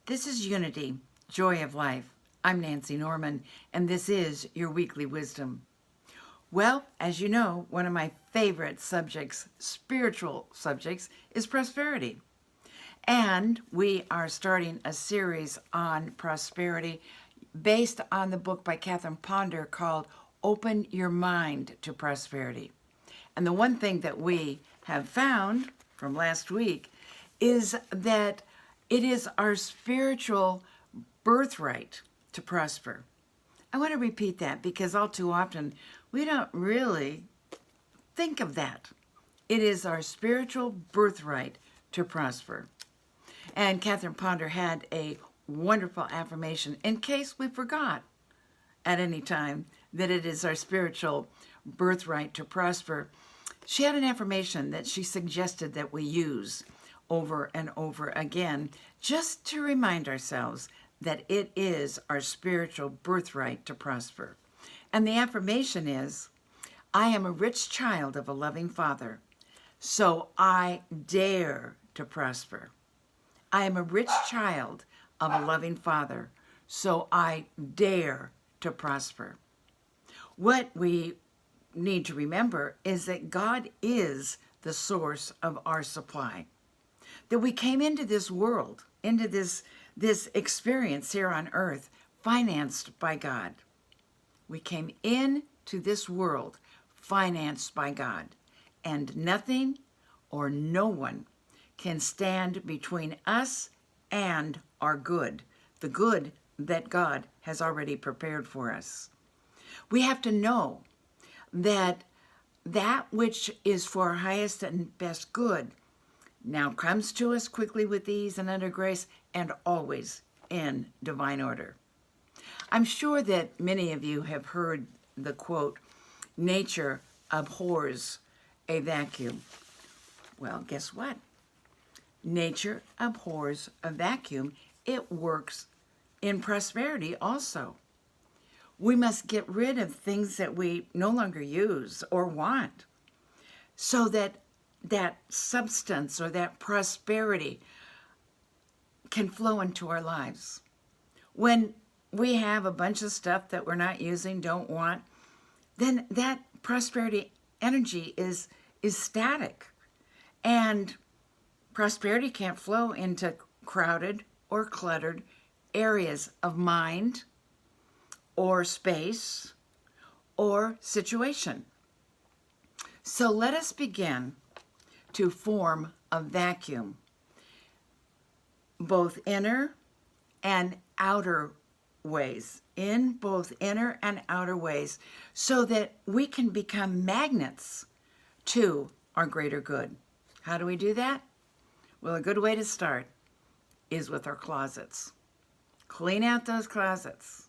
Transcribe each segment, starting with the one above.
This is Unity, Joy of Life. I'm Nancy Norman, and this is your weekly wisdom. Well, as you know, one of my favorite subjects, spiritual subjects, is prosperity. And we are starting a series on prosperity based on the book by Catherine Ponder called Open Your Mind to Prosperity. And the one thing that we have found from last week is that it is our spiritual birthright to prosper. I want to repeat that because all too often we don't really think of that. It is our spiritual birthright to prosper. And Catherine Ponder had a wonderful affirmation in case we forgot at any time that it is our spiritual birthright to prosper. She had an affirmation that she suggested that we use over and over again, just to remind ourselves that it is our spiritual birthright to prosper. And the affirmation is, I am a rich child of a loving Father, so I dare to prosper. I am a rich child of a loving Father, so I dare to prosper. What we need to remember is that God is the source of our supply. That we came into this world, into this experience here on earth, financed by God. We came into this world financed by God, and nothing or no one can stand between us and our good, the good that God has already prepared for us. We have to know that that which is for our highest and best good now comes to us quickly with ease and under grace, and always in divine order. I'm sure that many of you have heard the quote, nature abhors a vacuum. Well, guess what? Nature abhors a vacuum. It works in prosperity also. We must get rid of things that we no longer use or want so that that substance or that prosperity can flow into our lives. When we have a bunch of stuff that we're not using, don't want, then that prosperity energy is static. And prosperity can't flow into crowded or cluttered areas of mind or space or situation. So let us begin to form a vacuum, both inner and outer ways, in both inner and outer ways, so that we can become magnets to our greater good. How do we do that? Well, a good way to start is with our closets. Clean out those closets.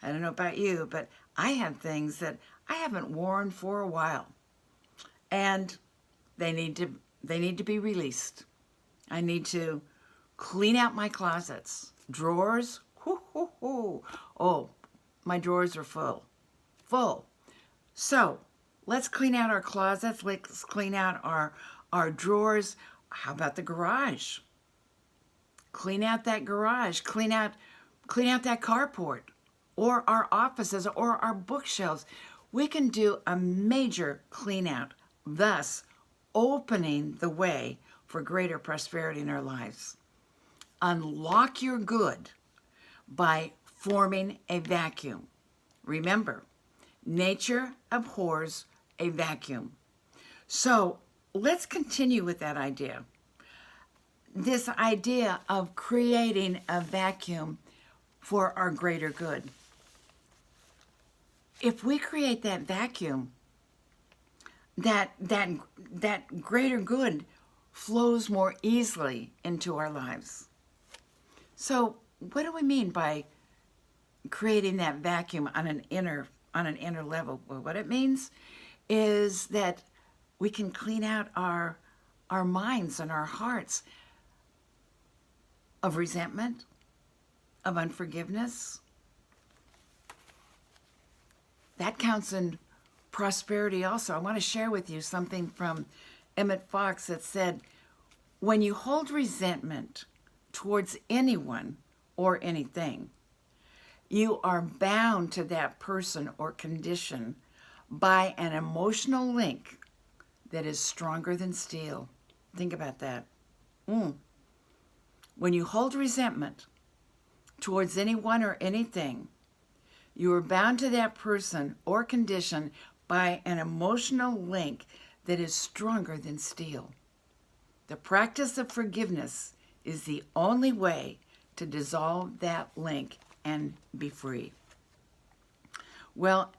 I don't know about you, but I have things that I haven't worn for a while, and they need to be released. I need to clean out my closets. Drawers, oh, my drawers are full. So let's clean out our closets. Let's clean out our drawers. How about the garage? Clean out that garage. Clean out that carport, or our offices, or our bookshelves. We can do a major clean out, thus opening the way for greater prosperity in our lives. Unlock your good by forming a vacuum. Remember, nature abhors a vacuum. So let's continue with that idea. This idea of creating a vacuum for our greater good. If we create that vacuum, that greater good flows more easily into our lives. So what do we mean by creating that vacuum on an inner level? Well, what it means is that we can clean out our minds and our hearts of resentment, of unforgiveness. That counts in prosperity also. I want to share with you something from Emmett Fox that said, when you hold resentment towards anyone or anything, you are bound to that person or condition by an emotional link that is stronger than steel. Think about that. When you hold resentment towards anyone or anything, you are bound to that person or condition by an emotional link that is stronger than steel. The practice of forgiveness is the only way to dissolve that link and be free. Well,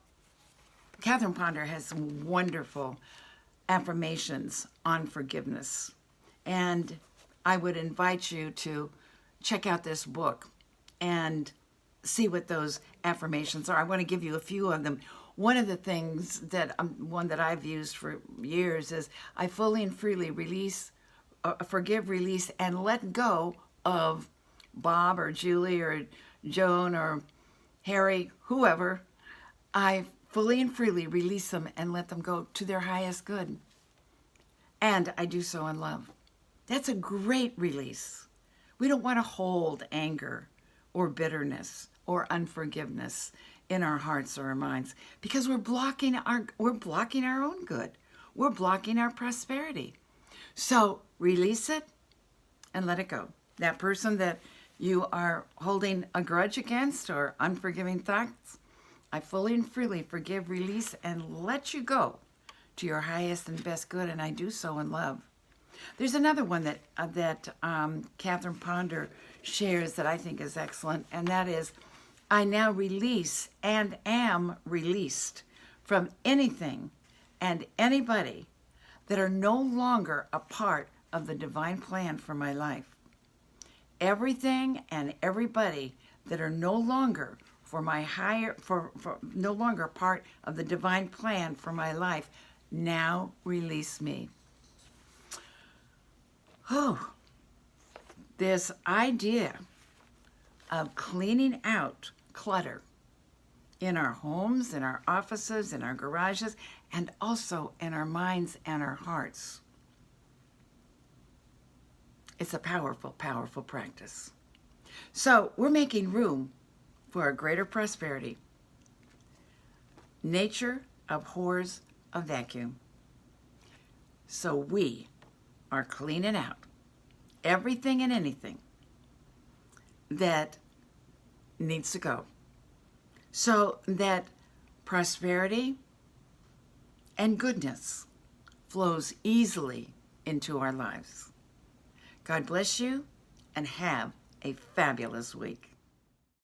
Catherine Ponder has some wonderful affirmations on forgiveness. And I would invite you to check out this book and see what those affirmations are. I want to give you a few of them. One of the things that one that I've used for years is I fully and freely forgive, release, and let go of Bob or Julie or Joan or Harry, whoever. I fully and freely release them and let them go to their highest good. And I do so in love. That's a great release. We don't want to hold anger or bitterness or unforgiveness in our hearts or our minds because we're blocking our own good. We're blocking our prosperity. So release it and let it go. That person that you are holding a grudge against or unforgiving thoughts, I fully and freely forgive, release, and let you go to your highest and best good, and I do so in love. There's another one that Catherine Ponder shares that I think is excellent, and that is, I now release and am released from anything and anybody that are no longer a part of the divine plan for my life. Everything and everybody that are no longer no longer part of the divine plan for my life, now release me. Oh, this idea of cleaning out clutter in our homes, in our offices, in our garages, and also in our minds and our hearts. It's a powerful, powerful practice. So we're making room for a greater prosperity. Nature abhors a vacuum. So we are cleaning out everything and anything that needs to go so that prosperity and goodness flows easily into our lives. God bless you and have a fabulous week.